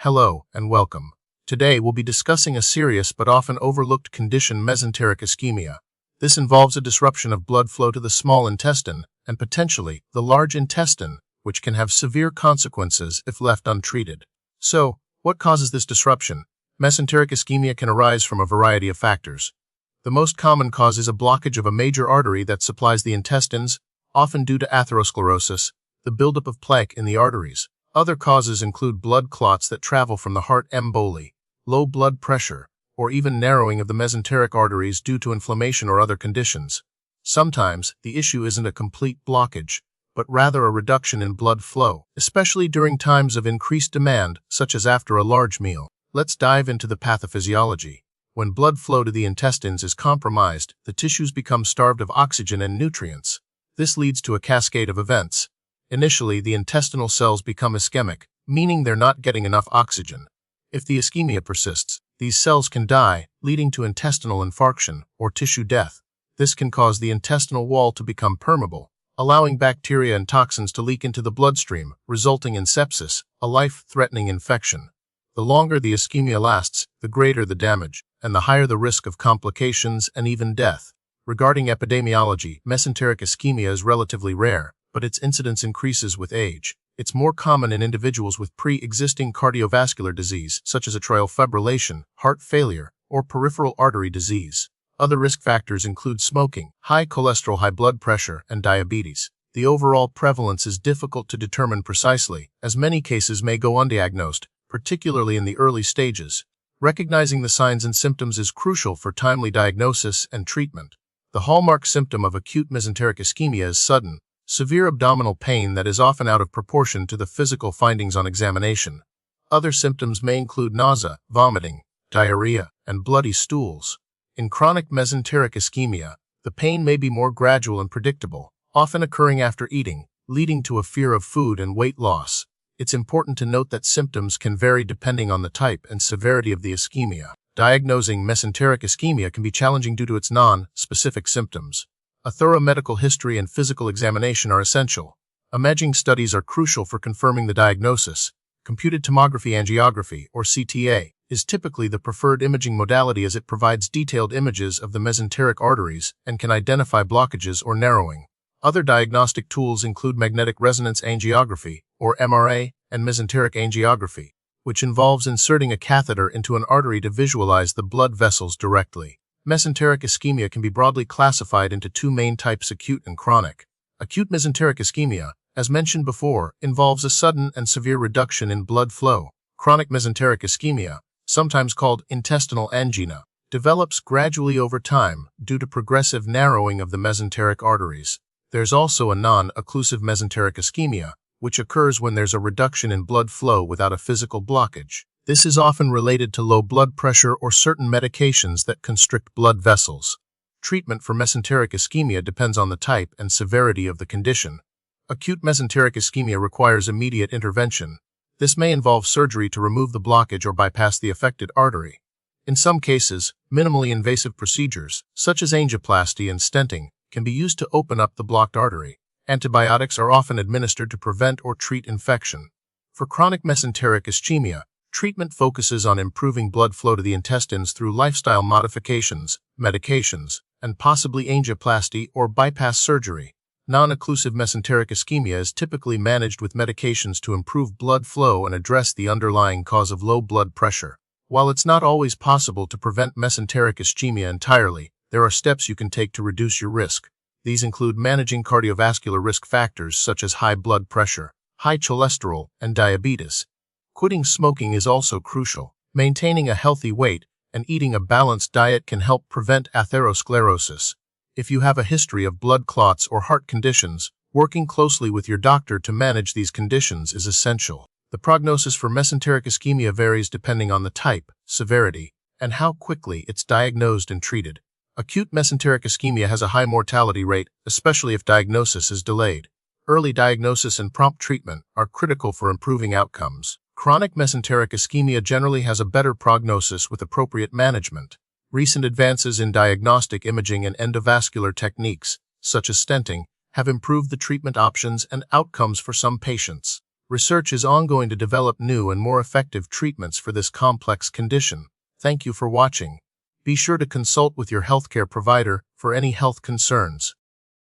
Hello and welcome. Today we'll be discussing a serious but often overlooked condition, mesenteric ischemia. This involves a disruption of blood flow to the small intestine and potentially the large intestine, which can have severe consequences if left untreated. So, what causes this disruption? Mesenteric ischemia can arise from a variety of factors. The most common cause is a blockage of a major artery that supplies the intestines, often due to atherosclerosis, the buildup of plaque in the arteries. Other causes include blood clots that travel from the heart, emboli, low blood pressure, or even narrowing of the mesenteric arteries due to inflammation or other conditions. Sometimes, the issue isn't a complete blockage, but rather a reduction in blood flow, especially during times of increased demand, such as after a large meal. Let's dive into the pathophysiology. When blood flow to the intestines is compromised, the tissues become starved of oxygen and nutrients. This leads to a cascade of events. Initially, the intestinal cells become ischemic, meaning they're not getting enough oxygen. If the ischemia persists, these cells can die, leading to intestinal infarction or tissue death. This can cause the intestinal wall to become permeable, allowing bacteria and toxins to leak into the bloodstream, resulting in sepsis, a life-threatening infection. The longer the ischemia lasts, the greater the damage, and the higher the risk of complications and even death. Regarding epidemiology, mesenteric ischemia is relatively rare, but its incidence increases with age. It's more common in individuals with pre-existing cardiovascular disease, such as atrial fibrillation, heart failure, or peripheral artery disease. Other risk factors include smoking, high cholesterol, high blood pressure, and diabetes. The overall prevalence is difficult to determine precisely, as many cases may go undiagnosed, particularly in the early stages. Recognizing the signs and symptoms is crucial for timely diagnosis and treatment. The hallmark symptom of acute mesenteric ischemia is sudden, severe abdominal pain that is often out of proportion to the physical findings on examination. Other symptoms may include nausea, vomiting, diarrhea, and bloody stools. In chronic mesenteric ischemia, the pain may be more gradual and predictable, often occurring after eating, leading to a fear of food and weight loss. It's important to note that symptoms can vary depending on the type and severity of the ischemia. Diagnosing mesenteric ischemia can be challenging due to its non-specific symptoms. A thorough medical history and physical examination are essential. Imaging studies are crucial for confirming the diagnosis. Computed tomography angiography, or CTA, is typically the preferred imaging modality as it provides detailed images of the mesenteric arteries and can identify blockages or narrowing. Other diagnostic tools include magnetic resonance angiography, or MRA, and mesenteric angiography, which involves inserting a catheter into an artery to visualize the blood vessels directly. Mesenteric ischemia can be broadly classified into two main types: acute and chronic. Acute mesenteric ischemia, as mentioned before, involves a sudden and severe reduction in blood flow. Chronic mesenteric ischemia, sometimes called intestinal angina, develops gradually over time due to progressive narrowing of the mesenteric arteries. There's also a non-occlusive mesenteric ischemia, which occurs when there's a reduction in blood flow without a physical blockage. This is often related to low blood pressure or certain medications that constrict blood vessels. Treatment for mesenteric ischemia depends on the type and severity of the condition. Acute mesenteric ischemia requires immediate intervention. This may involve surgery to remove the blockage or bypass the affected artery. In some cases, minimally invasive procedures, such as angioplasty and stenting, can be used to open up the blocked artery. Antibiotics are often administered to prevent or treat infection. For chronic mesenteric ischemia, treatment focuses on improving blood flow to the intestines through lifestyle modifications, medications, and possibly angioplasty or bypass surgery. Non-occlusive mesenteric ischemia is typically managed with medications to improve blood flow and address the underlying cause of low blood pressure. While it's not always possible to prevent mesenteric ischemia entirely, there are steps you can take to reduce your risk. These include managing cardiovascular risk factors such as high blood pressure, high cholesterol, and diabetes. Quitting smoking is also crucial. Maintaining a healthy weight and eating a balanced diet can help prevent atherosclerosis. If you have a history of blood clots or heart conditions, working closely with your doctor to manage these conditions is essential. The prognosis for mesenteric ischemia varies depending on the type, severity, and how quickly it's diagnosed and treated. Acute mesenteric ischemia has a high mortality rate, especially if diagnosis is delayed. Early diagnosis and prompt treatment are critical for improving outcomes. Chronic mesenteric ischemia generally has a better prognosis with appropriate management. Recent advances in diagnostic imaging and endovascular techniques, such as stenting, have improved the treatment options and outcomes for some patients. Research is ongoing to develop new and more effective treatments for this complex condition. Thank you for watching. Be sure to consult with your healthcare provider for any health concerns.